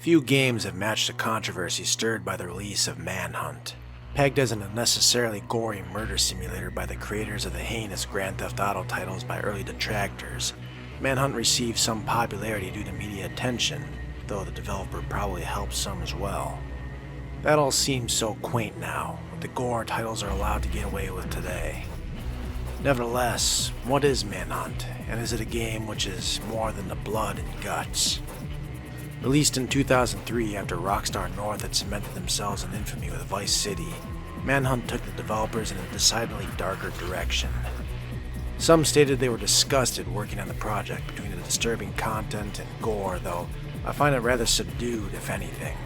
Few games have matched the controversy stirred by the release of Manhunt. Pegged as an unnecessarily gory murder simulator by the creators of the heinous Grand Theft Auto titles by early detractors, Manhunt received some popularity due to media attention, though the developer probably helped some as well. That all seems so quaint now, with the gore titles are allowed to get away with today. Nevertheless, what is Manhunt, and is it a game which is more than the blood and guts? Released in 2003 after Rockstar North had cemented themselves in infamy with Vice City, Manhunt took the developers in a decidedly darker direction. Some stated they were disgusted working on the project between the disturbing content and gore, though I find it rather subdued if anything.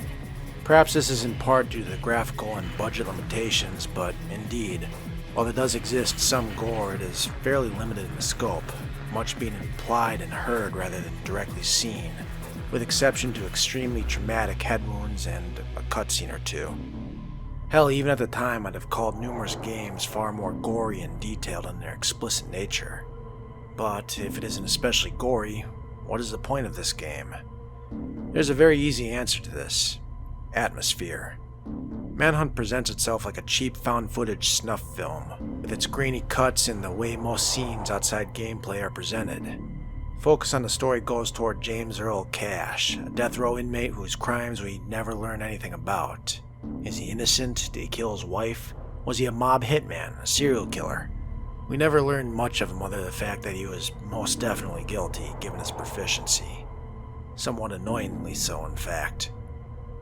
Perhaps this is in part due to the graphical and budget limitations, but indeed, while there does exist some gore, it is fairly limited in the scope, much being implied and heard rather than directly seen, with exception to extremely traumatic head wounds and a cutscene or two. Hell, even at the time I'd have called numerous games far more gory and detailed in their explicit nature. But if it isn't especially gory, what is the point of this game? There's a very easy answer to this: atmosphere. Manhunt presents itself like a cheap found footage snuff film, with its grainy cuts and the way most scenes outside gameplay are presented. Focus on the story goes toward James Earl Cash, a death row inmate whose crimes we never learn anything about. Is he innocent? Did he kill his wife? Was he a mob hitman, a serial killer? We never learned much of him other than the fact that he was most definitely guilty, given his proficiency. Somewhat annoyingly so, in fact.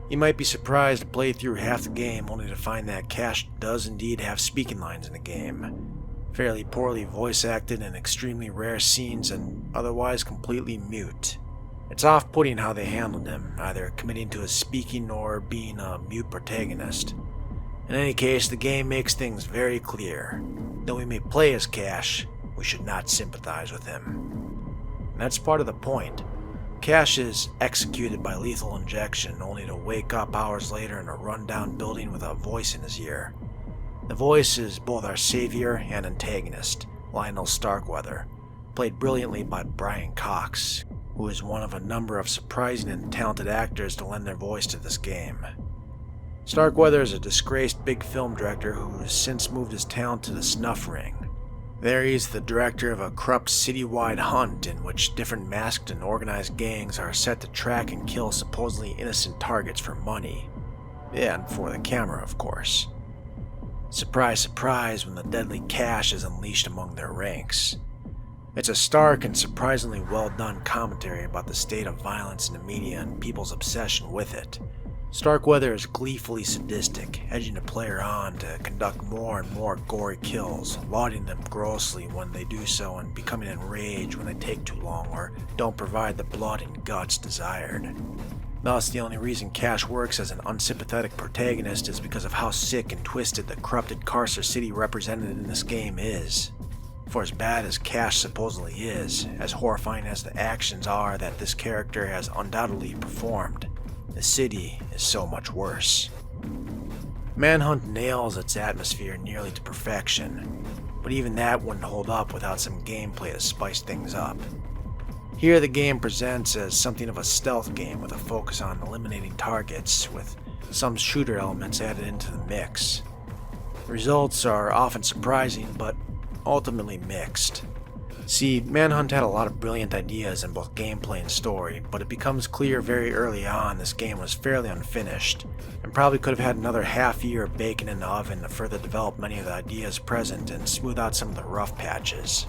You might be surprised to play through half the game only to find that Cash does indeed have speaking lines in the game. Fairly poorly voice acted in extremely rare scenes and otherwise completely mute. It's off-putting how they handled him, either committing to his speaking or being a mute protagonist. In any case, the game makes things very clear. Though we may play as Cash, we should not sympathize with him. And that's part of the point. Cash is executed by lethal injection only to wake up hours later in a run-down building with a voice in his ear. The voice is both our savior and antagonist, Lionel Starkweather, played brilliantly by Brian Cox, who is one of a number of surprising and talented actors to lend their voice to this game. Starkweather is a disgraced big film director who has since moved his talent to the snuff ring. There he is the director of a corrupt citywide hunt in which different masked and organized gangs are set to track and kill supposedly innocent targets for money. And for the camera, of course. Surprise, surprise when the deadly Cash is unleashed among their ranks. It's a stark and surprisingly well-done commentary about the state of violence in the media and people's obsession with it. Starkweather is gleefully sadistic, edging the player on to conduct more and more gory kills, lauding them grossly when they do so and becoming enraged when they take too long or don't provide the blood and guts desired. Thus, the only reason Cash works as an unsympathetic protagonist is because of how sick and twisted the corrupted Carcer City represented in this game is. For as bad as Cash supposedly is, as horrifying as the actions are that this character has undoubtedly performed, the city is so much worse. Manhunt nails its atmosphere nearly to perfection, but even that wouldn't hold up without some gameplay to spice things up. Here the game presents as something of a stealth game with a focus on eliminating targets, with some shooter elements added into the mix. The results are often surprising, but ultimately mixed. See, Manhunt had a lot of brilliant ideas in both gameplay and story, but it becomes clear very early on this game was fairly unfinished, and probably could have had another half year of baking in the oven to further develop many of the ideas present and smooth out some of the rough patches.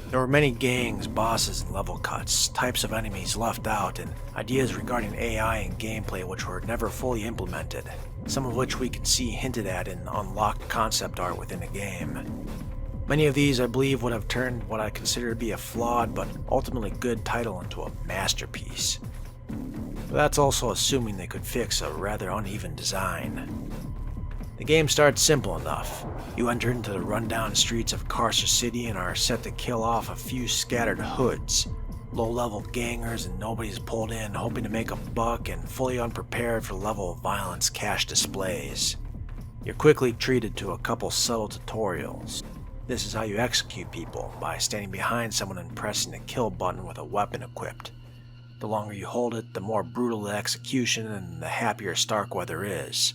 There were many gangs, bosses, and level cuts, types of enemies left out, and ideas regarding AI and gameplay which were never fully implemented, some of which we can see hinted at in unlocked concept art within the game. Many of these, I believe, would have turned what I consider to be a flawed but ultimately good title into a masterpiece. But that's also assuming they could fix a rather uneven design. The game starts simple enough. You enter into the rundown streets of Carcer City and are set to kill off a few scattered hoods, low-level gangers and nobody's pulled in hoping to make a buck and fully unprepared for the level of violence Cash displays. You're quickly treated to a couple subtle tutorials. This is how you execute people, by standing behind someone and pressing the kill button with a weapon equipped. The The longer you hold it, the more brutal the execution and the happier Starkweather is.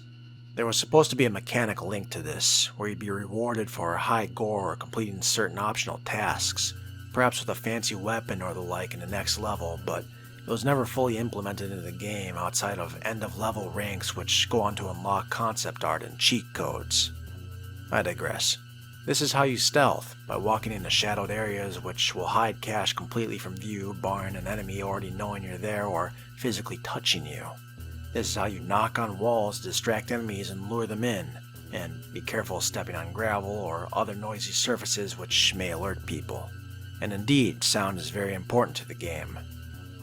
There was supposed to be a mechanic link to this, where you'd be rewarded for high gore or completing certain optional tasks, perhaps with a fancy weapon or the like in the next level, but it was never fully implemented into the game outside of end-of-level ranks which go on to unlock concept art and cheat codes. I digress. This is how you stealth, by walking into shadowed areas which will hide cache completely from view, barring an enemy already knowing you're there or physically touching you. This is how you knock on walls to distract enemies and lure them in, and be careful stepping on gravel or other noisy surfaces which may alert people. And indeed, sound is very important to the game.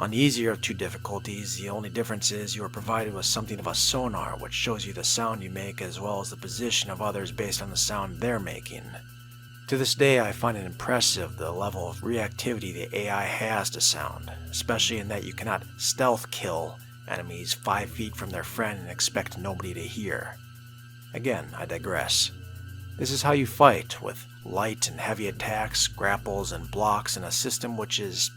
On the easier of two difficulties, the only difference is you are provided with something of a sonar which shows you the sound you make as well as the position of others based on the sound they're making. To this day, I find it impressive the level of reactivity the AI has to sound, especially in that you cannot stealth kill enemies 5 feet from their friend and expect nobody to hear. Again, I digress. This is how you fight, with light and heavy attacks, grapples, and blocks in a system which is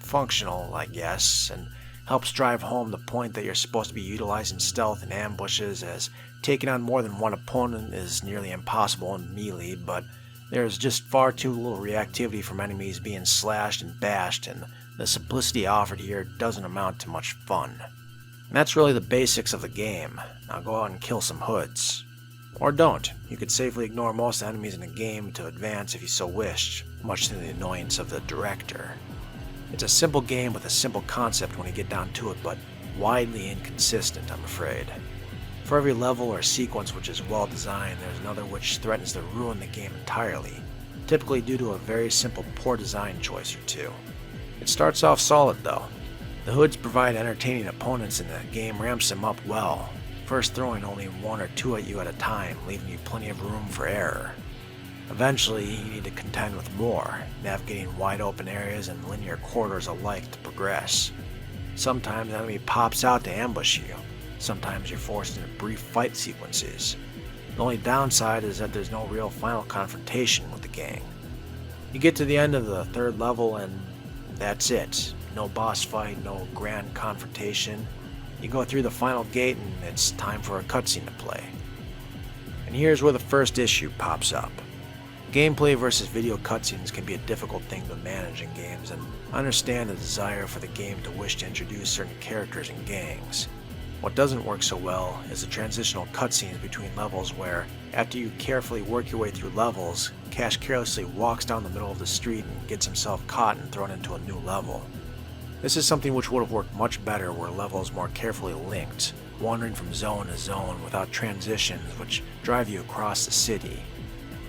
functional, I guess, and helps drive home the point that you're supposed to be utilizing stealth and ambushes, as taking on more than one opponent is nearly impossible in melee, but there's just far too little reactivity from enemies being slashed and bashed, and the simplicity offered here doesn't amount to much fun. And that's really the basics of the game. Now go out and kill some hoods. Or don't. You could safely ignore most enemies in the game to advance if you so wished, much to the annoyance of the director. It's a simple game with a simple concept when you get down to it, but widely inconsistent, I'm afraid. For every level or sequence which is well designed, there's another which threatens to ruin the game entirely, typically due to a very simple poor design choice or two. It starts off solid though. The hoods provide entertaining opponents and the game ramps them up well, first throwing only one or two at you at a time, leaving you plenty of room for error. Eventually, you need to contend with more, navigating wide open areas and linear corridors alike to progress. Sometimes an enemy pops out to ambush you. Sometimes you're forced into brief fight sequences. The only downside is that there's no real final confrontation with the gang. You get to the end of the third level and that's it. No boss fight, no grand confrontation. You go through the final gate and it's time for a cutscene to play. And here's where the first issue pops up. Gameplay versus video cutscenes can be a difficult thing to manage in games, and I understand the desire for the game to wish to introduce certain characters and gangs. What doesn't work so well is the transitional cutscenes between levels where, after you carefully work your way through levels, Cash carelessly walks down the middle of the street and gets himself caught and thrown into a new level. This is something which would have worked much better were levels more carefully linked, wandering from zone to zone without transitions which drive you across the city.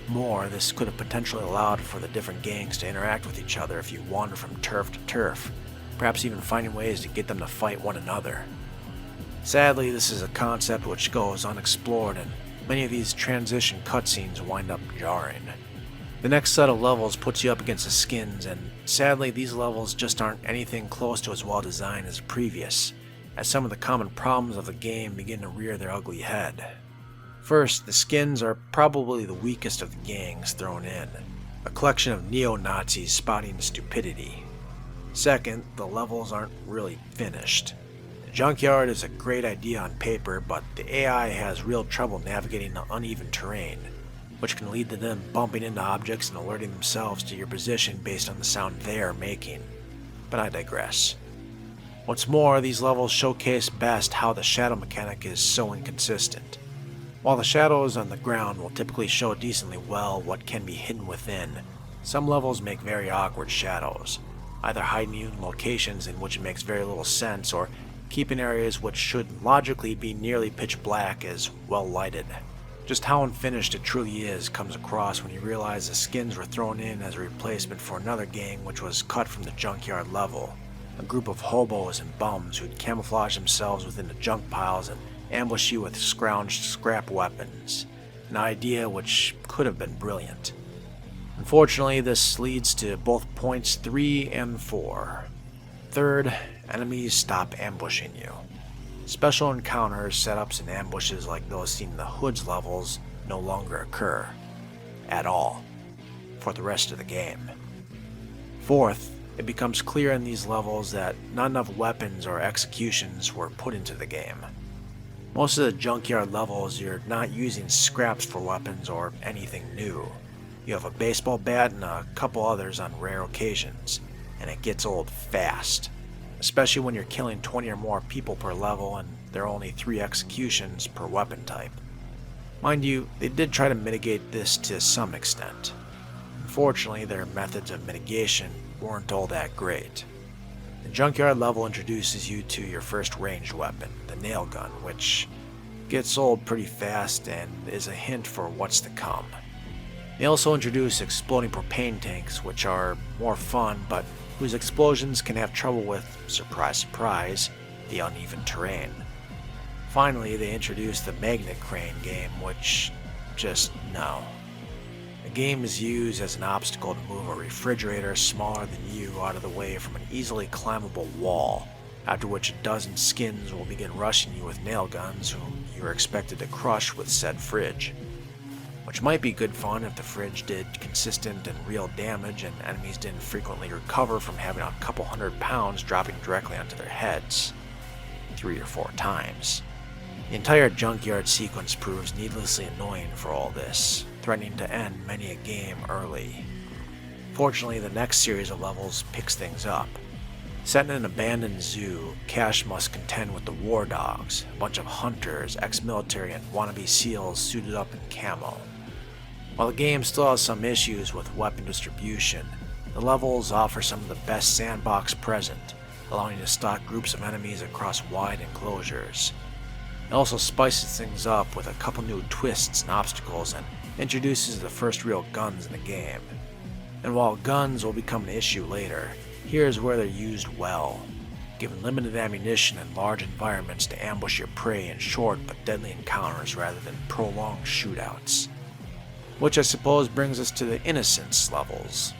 More, this could have potentially allowed for the different gangs to interact with each other if you wander from turf to turf, perhaps even finding ways to get them to fight one another. Sadly, this is a concept which goes unexplored, and many of these transition cutscenes wind up jarring. The next set of levels puts you up against the skins, and sadly these levels just aren't anything close to as well designed as the previous, as some of the common problems of the game begin to rear their ugly head. First, the skins are probably the weakest of the gangs thrown in, a collection of neo-Nazis spouting stupidity. Second, the levels aren't really finished. The junkyard is a great idea on paper, but the AI has real trouble navigating the uneven terrain, which can lead to them bumping into objects and alerting themselves to your position based on the sound they are making. But I digress. What's more, these levels showcase best how the shadow mechanic is so inconsistent. While the shadows on the ground will typically show decently well what can be hidden within, some levels make very awkward shadows, either hiding you in locations in which it makes very little sense or keeping areas which should logically be nearly pitch black as well lighted. Just how unfinished it truly is comes across when you realize the skins were thrown in as a replacement for another gang which was cut from the junkyard level, a group of hobos and bums who'd camouflage themselves within the junk piles and ambush you with scrounged scrap weapons, an idea which could have been brilliant. Unfortunately, this leads to both points 3 and 4. Third, enemies stop ambushing you. Special encounters, setups, and ambushes like those seen in the Hood's levels no longer occur. At all. For the rest of the game. Fourth, It becomes clear in these levels that not enough weapons or executions were put into the game. Most of the junkyard levels, you're not using scraps for weapons or anything new. You have a baseball bat and a couple others on rare occasions, and it gets old fast, especially when you're killing 20 or more people per level and there are only 3 executions per weapon type. Mind you, they did try to mitigate this to some extent. Unfortunately, their methods of mitigation weren't all that great. The junkyard level introduces you to your first ranged weapon, the nail gun, which gets old pretty fast and is a hint for what's to come. They also introduce exploding propane tanks, which are more fun, but whose explosions can have trouble with, surprise surprise, the uneven terrain. Finally, they introduced the magnet crane game, which just no. The game is used as an obstacle to move a refrigerator smaller than you out of the way from an easily climbable wall, after which a dozen skins will begin rushing you with nail guns whom you are expected to crush with said fridge. Which might be good fun if the fridge did consistent and real damage and enemies didn't frequently recover from having a couple 100 pounds dropping directly onto their heads 3 or 4 times. The entire junkyard sequence proves needlessly annoying for all this, threatening to end many a game early. Fortunately, the next series of levels picks things up. Set in an abandoned zoo, Cash must contend with the war dogs, a bunch of hunters, ex-military, and wannabe SEALs suited up in camo. While the game still has some issues with weapon distribution, the levels offer some of the best sandbox present, allowing you to stalk groups of enemies across wide enclosures. It also spices things up with a couple new twists and obstacles and introduces the first real guns in the game. And while guns will become an issue later, here's where they're used well, given limited ammunition and large environments to ambush your prey in short but deadly encounters rather than prolonged shootouts. Which I suppose brings us to the Innocence levels.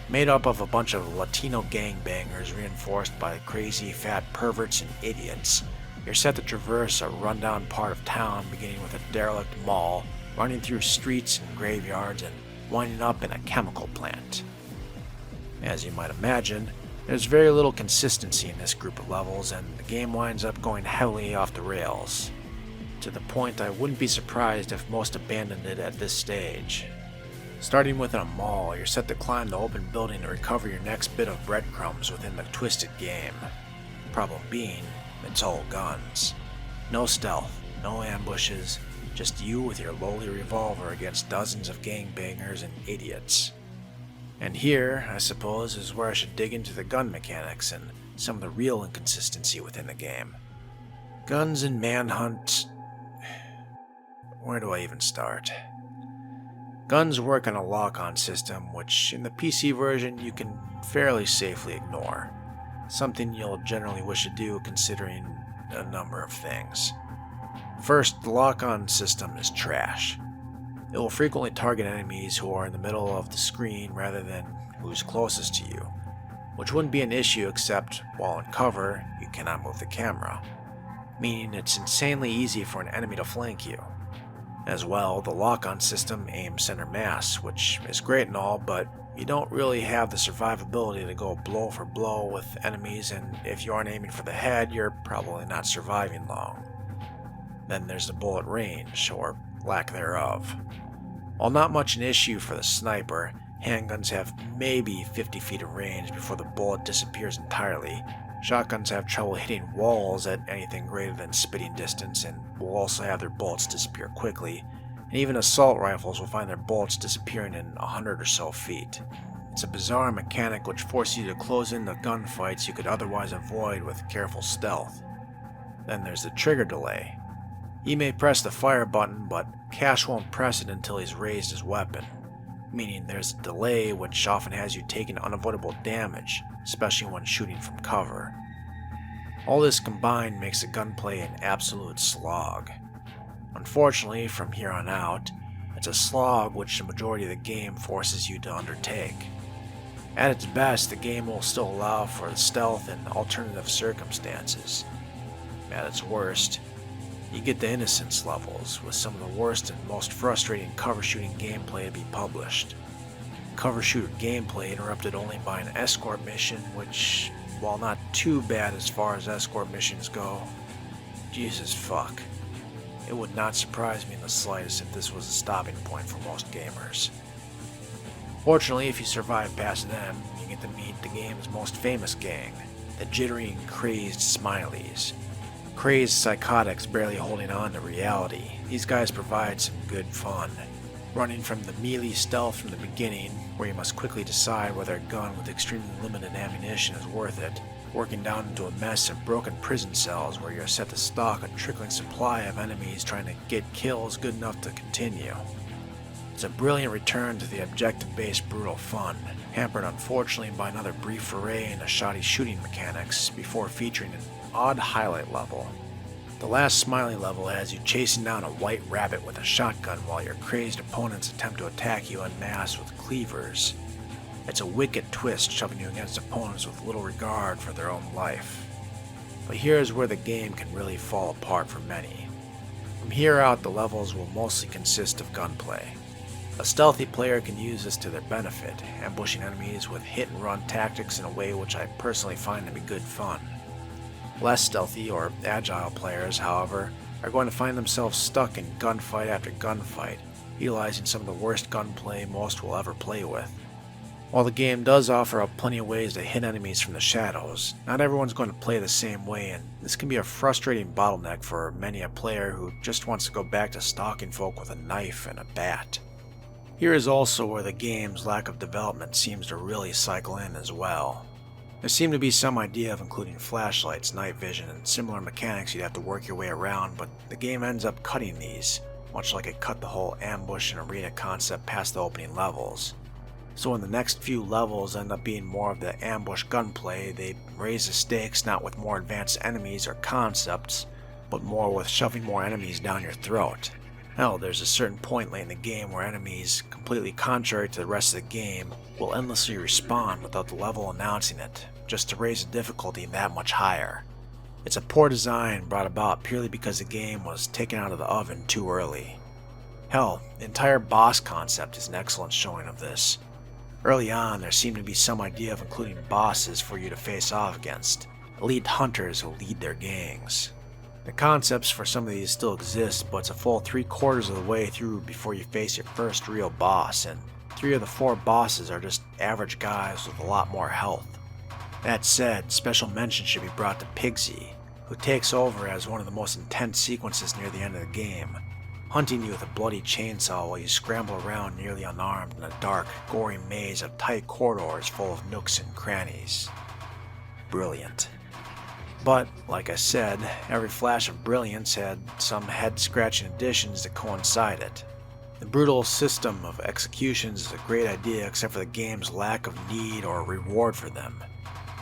Made up of a bunch of Latino gangbangers reinforced by crazy fat perverts and idiots, you're set to traverse a rundown part of town beginning with a derelict mall, running through streets and graveyards, and winding up in a chemical plant. As you might imagine, there's very little consistency in this group of levels, and the game winds up going heavily off the rails, to the point I wouldn't be surprised if most abandoned it at this stage. Starting within a mall, you're set to climb the open building to recover your next bit of breadcrumbs within the twisted game. Problem being, it's all guns. No stealth, no ambushes, just you with your lowly revolver against dozens of gangbangers and idiots. And here, I suppose, is where I should dig into the gun mechanics and some of the real inconsistency within the game. Guns in Manhunt... Where do I even start? Guns work on a lock-on system, which in the PC version you can fairly safely ignore. Something you'll generally wish to do considering a number of things. First, the lock-on system is trash. It will frequently target enemies who are in the middle of the screen rather than who's closest to you, which wouldn't be an issue except while in cover, you cannot move the camera, meaning it's insanely easy for an enemy to flank you. As well, the lock-on system aims center mass, which is great and all, but you don't really have the survivability to go blow for blow with enemies, and if you aren't aiming for the head, you're probably not surviving long. Then there's the bullet range, or lack thereof. While not much an issue for the sniper, handguns have maybe 50 feet of range before the bullet disappears entirely. Shotguns have trouble hitting walls at anything greater than spitting distance and will also have their bullets disappear quickly, and even assault rifles will find their bullets disappearing in 100 or so feet. It's a bizarre mechanic which forces you to close in the gunfights you could otherwise avoid with careful stealth. Then there's the trigger delay. He may press the fire button, but Cash won't press it until he's raised his weapon, meaning there's a delay which often has you taking unavoidable damage, especially when shooting from cover. All this combined makes the gunplay an absolute slog. Unfortunately, from here on out, it's a slog which the majority of the game forces you to undertake. At its best, the game will still allow for stealth and alternative circumstances. At its worst, you get the Innocence levels, with some of the worst and most frustrating cover shooting gameplay to be published. cover shooter gameplay interrupted only by an escort mission, which, while not too bad as far as escort missions go, Jesus fuck. It would not surprise me in the slightest if this was a stopping point for most gamers. Fortunately, if you survive past them, you get to meet the game's most famous gang, the jittery and crazed Smileys. Crazed psychotics barely holding on to reality, these guys provide some good fun. Running from the melee stealth from the beginning, where you must quickly decide whether a gun with extremely limited ammunition is worth it, working down into a mess of broken prison cells where you're set to stalk a trickling supply of enemies trying to get kills good enough to continue. It's a brilliant return to the objective-based brutal fun, hampered unfortunately by another brief foray into shoddy shooting mechanics before featuring an odd highlight level. The last Smiley level has you chasing down a white rabbit with a shotgun while your crazed opponents attempt to attack you en masse with cleavers. It's a wicked twist, shoving you against opponents with little regard for their own life. But here's where the game can really fall apart for many. From here out, the levels will mostly consist of gunplay. A stealthy player can use this to their benefit, ambushing enemies with hit-and-run tactics in a way which I personally find to be good fun. Less stealthy or agile players, however, are going to find themselves stuck in gunfight after gunfight, utilizing some of the worst gunplay most will ever play with. While the game does offer up plenty of ways to hit enemies from the shadows, not everyone's going to play the same way, and this can be a frustrating bottleneck for many a player who just wants to go back to stalking folk with a knife and a bat. Here is also where the game's lack of development seems to really cycle in as well. There seemed to be some idea of including flashlights, night vision, and similar mechanics you'd have to work your way around, but the game ends up cutting these, much like it cut the whole ambush and arena concept past the opening levels. So when the next few levels end up being more of the ambush gunplay, they raise the stakes not with more advanced enemies or concepts, but more with shoving more enemies down your throat. Hell, there's a certain point late in the game where enemies, completely contrary to the rest of the game, will endlessly respawn without the level announcing it, just to raise the difficulty that much higher. It's a poor design brought about purely because the game was taken out of the oven too early. Hell, the entire boss concept is an excellent showing of this. Early on, there seemed to be some idea of including bosses for you to face off against, elite hunters who lead their gangs. The concepts for some of these still exist, but it's a full 3/4 of the way through before you face your first real boss, and 3 of the 4 bosses are just average guys with a lot more health. That said, special mention should be brought to Pigsy, who takes over as one of the most intense sequences near the end of the game, hunting you with a bloody chainsaw while you scramble around nearly unarmed in a dark, gory maze of tight corridors full of nooks and crannies. Brilliant. But, like I said, every flash of brilliance had some head-scratching additions to coincide it. The brutal system of executions is a great idea except for the game's lack of need or reward for them.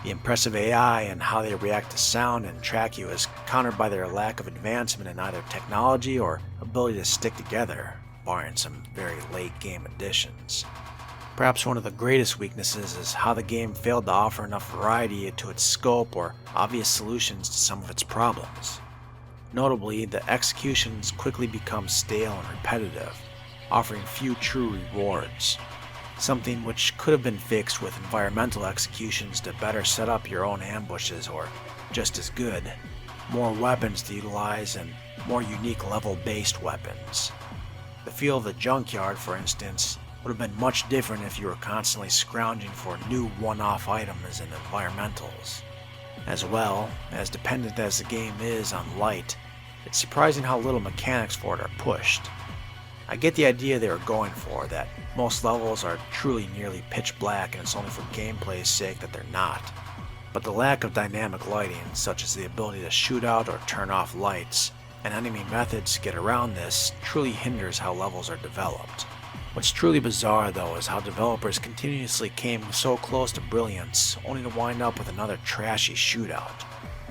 The impressive AI and how they react to sound and track you is countered by their lack of advancement in either technology or ability to stick together, barring some very late game additions. Perhaps one of the greatest weaknesses is how the game failed to offer enough variety to its scope or obvious solutions to some of its problems. Notably, the executions quickly become stale and repetitive, offering few true rewards, something which could have been fixed with environmental executions to better set up your own ambushes, or just as good, more weapons to utilize and more unique level-based weapons. The feel of the junkyard, for instance, would have been much different if you were constantly scrounging for new one-off items and environmentals. As well, as dependent as the game is on light, it's surprising how little mechanics for it are pushed. I get the idea they were going for, that most levels are truly nearly pitch black and it's only for gameplay's sake that they're not. But the lack of dynamic lighting, such as the ability to shoot out or turn off lights, and enemy methods to get around this, truly hinders how levels are developed. What's truly bizarre, though, is how developers continuously came so close to brilliance, only to wind up with another trashy shootout.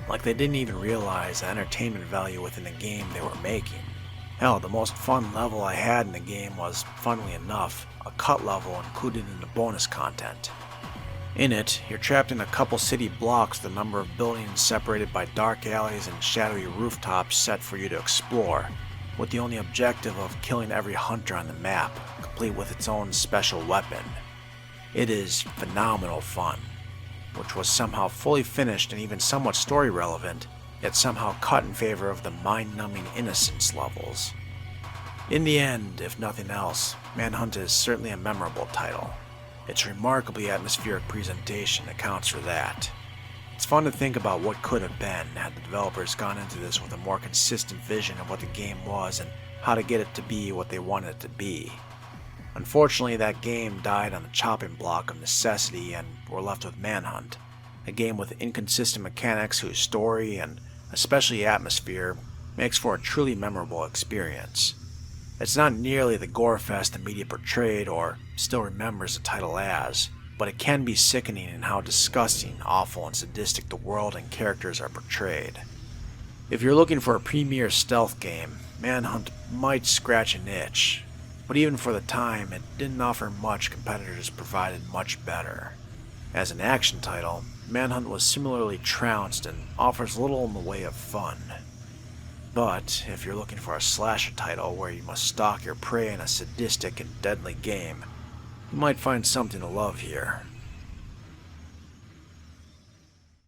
Like they didn't even realize the entertainment value within the game they were making. Hell, the most fun level I had in the game was, funnily enough, a cut level included in the bonus content. In it, you're trapped in a couple city blocks with a number of buildings separated by dark alleys and shadowy rooftops set for you to explore, with the only objective of killing every hunter on the map, complete with its own special weapon. It is phenomenal fun, which was somehow fully finished and even somewhat story relevant, yet somehow cut in favor of the mind-numbing innocence levels. In the end, if nothing else, Manhunt is certainly a memorable title. Its remarkably atmospheric presentation accounts for that. It's fun to think about what could have been had the developers gone into this with a more consistent vision of what the game was and how to get it to be what they wanted it to be. Unfortunately, that game died on the chopping block of necessity and we're left with Manhunt, a game with inconsistent mechanics whose story, and especially atmosphere, makes for a truly memorable experience. It's not nearly the gore fest the media portrayed or still remembers the title as, but it can be sickening in how disgusting, awful, and sadistic the world and characters are portrayed. If you're looking for a premier stealth game, Manhunt might scratch an itch, but even for the time, it didn't offer much competitors provided much better. As an action title, Manhunt was similarly trounced and offers little in the way of fun. But if you're looking for a slasher title where you must stalk your prey in a sadistic and deadly game, you might find something to love here.